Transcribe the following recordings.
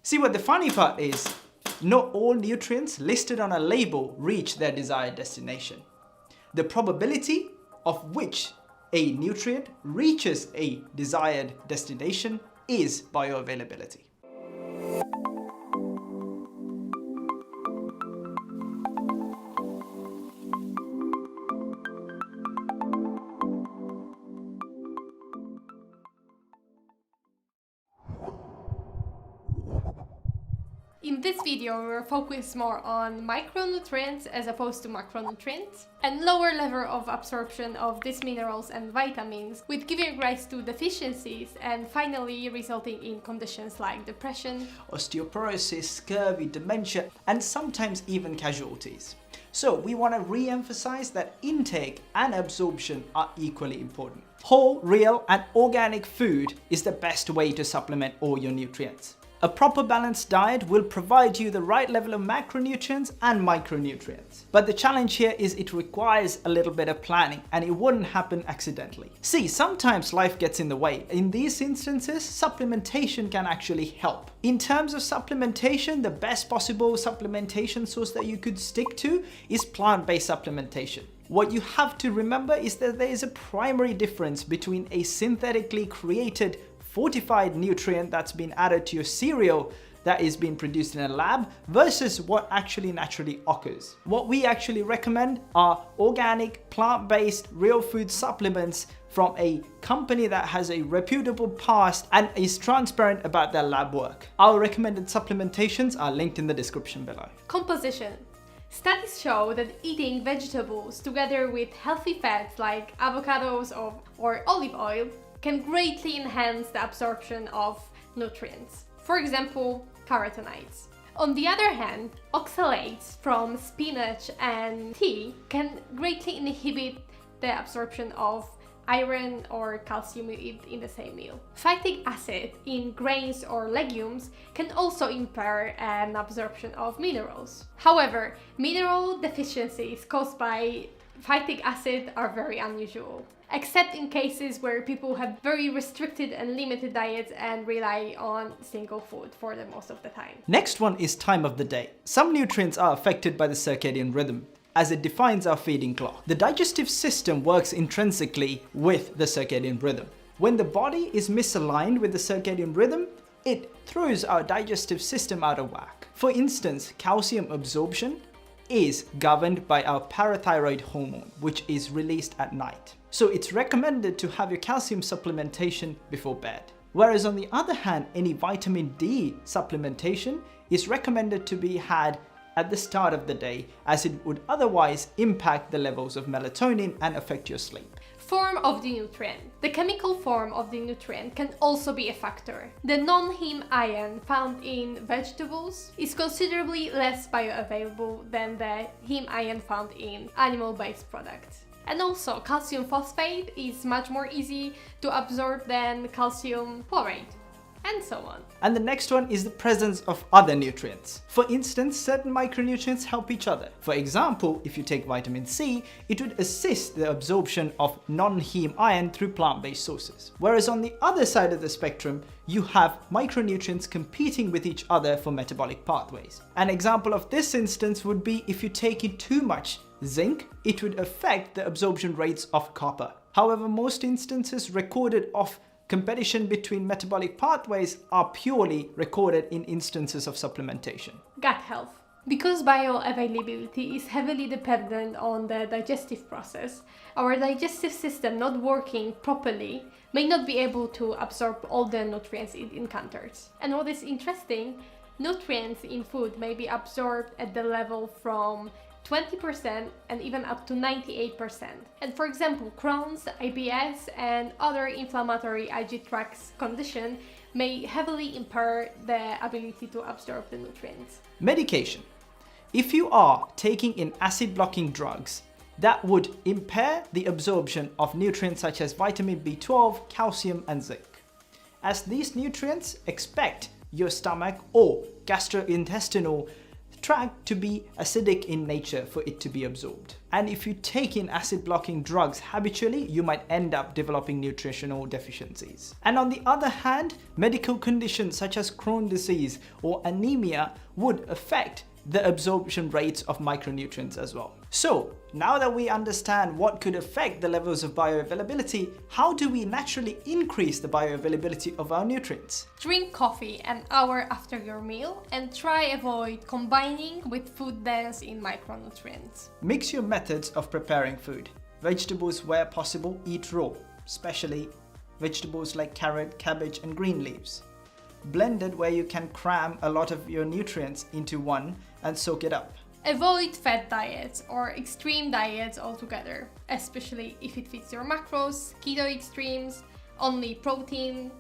See, what the funny part is, not all nutrients listed on a label reach their desired destination. The probability of which a nutrient reaches a desired destination is bioavailability. In this video, we'll focus more on micronutrients as opposed to macronutrients, and lower level of absorption of these minerals and vitamins, with giving rise to deficiencies and finally resulting in conditions like depression, osteoporosis, scurvy, dementia, and sometimes even casualties. So we want to re-emphasize that intake and absorption are equally important. Whole, real, and organic food is the best way to supplement all your nutrients. A proper balanced diet will provide you the right level of macronutrients and micronutrients. But the challenge here is it requires a little bit of planning, and it wouldn't happen accidentally. See, sometimes life gets in the way. In these instances, supplementation can actually help. In terms of supplementation, the best possible supplementation source that you could stick to is plant-based supplementation. What you have to remember is that there is a primary difference between a synthetically created fortified nutrient that's been added to your cereal that is being produced in a lab versus what actually naturally occurs. What we actually recommend are organic, plant-based, real food supplements from a company that has a reputable past and is transparent about their lab work. Our recommended supplementations are linked in the description below. composition. Studies show that eating vegetables together with healthy fats like avocados or olive oil can greatly enhance the absorption of nutrients. For example, carotenoids. On the other hand, oxalates from spinach and tea can greatly inhibit the absorption of iron or calcium you eat in the same meal. Phytic acid in grains or legumes can also impair an absorption of minerals. However, mineral deficiencies caused by phytic acid are very unusual, except in cases where people have very restricted and limited diets and rely on single food for the most of the time. Next one is time of the day. Some nutrients are affected by the circadian rhythm, as it defines our feeding clock. The digestive system works intrinsically with the circadian rhythm. When the body is misaligned with the circadian rhythm, it throws our digestive system out of whack. For instance, calcium absorption is governed by our parathyroid hormone, which is released at night. So it's recommended to have your calcium supplementation before bed. Whereas on the other hand, any vitamin D supplementation is recommended to be had at the start of the day, as it would otherwise impact the levels of melatonin and affect your sleep. Form of the nutrient. The chemical form of the nutrient can also be a factor. The non-heme iron found in vegetables is considerably less bioavailable than the heme iron found in animal-based products. And also, calcium phosphate is much more easy to absorb than calcium chloride, and so on. And the next one is the presence of other nutrients. For instance, certain micronutrients help each other. For example, if you take vitamin C, it would assist the absorption of non-heme iron through plant-based sources. Whereas on the other side of the spectrum, you have micronutrients competing with each other for metabolic pathways. An example of this instance would be if you take in too much zinc, it would affect the absorption rates of copper. However, most instances recorded of competition between metabolic pathways are purely recorded in instances of supplementation. Gut health. Because bioavailability is heavily dependent on the digestive process, our digestive system not working properly may not be able to absorb all the nutrients it encounters. And what is interesting, nutrients in food may be absorbed at the level from 20% and even up to 98%. And for example, Crohn's, IBS, and other inflammatory IG tract condition may heavily impair the ability to absorb the nutrients. Medication. If you are taking in acid-blocking drugs, that would impair the absorption of nutrients such as vitamin B12, calcium, and zinc, as these nutrients expect your stomach or gastrointestinal extract to be acidic in nature for it to be absorbed. And if you take in acid blocking drugs habitually, you might end up developing nutritional deficiencies. And on the other hand, medical conditions such as Crohn's disease or anemia would affect the absorption rates of micronutrients as well. So now that we understand what could affect the levels of bioavailability, how do we naturally increase the bioavailability of our nutrients? Drink coffee an hour after your meal and try avoid combining with food dense in micronutrients. Mix your methods of preparing food. Vegetables where possible, eat raw, especially vegetables like carrot, cabbage and green leaves. Blended where you can cram a lot of your nutrients into one and soak it up. Avoid fat diets or extreme diets altogether, especially if it fits your macros, keto extremes, only protein.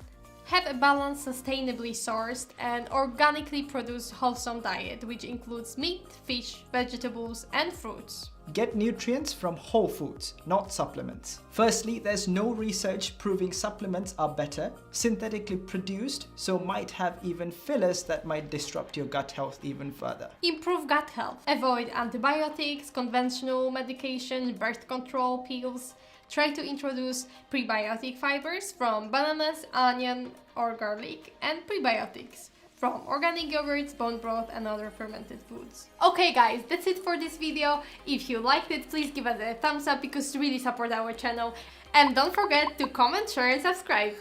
Have a balanced, sustainably sourced and organically produced wholesome diet which includes meat, fish, vegetables and fruits. Get nutrients from whole foods, not supplements. Firstly, there's no research proving supplements are better, synthetically produced, so might have even fillers that might disrupt your gut health even further. Improve gut health. Avoid antibiotics, conventional medication, birth control pills. Try to introduce prebiotic fibers from bananas, onion or garlic and prebiotics from organic yogurts, bone broth and other fermented foods. Okay guys, that's it for this video. If you liked it, please give us a thumbs up because it really supports our channel. And don't forget to comment, share and subscribe.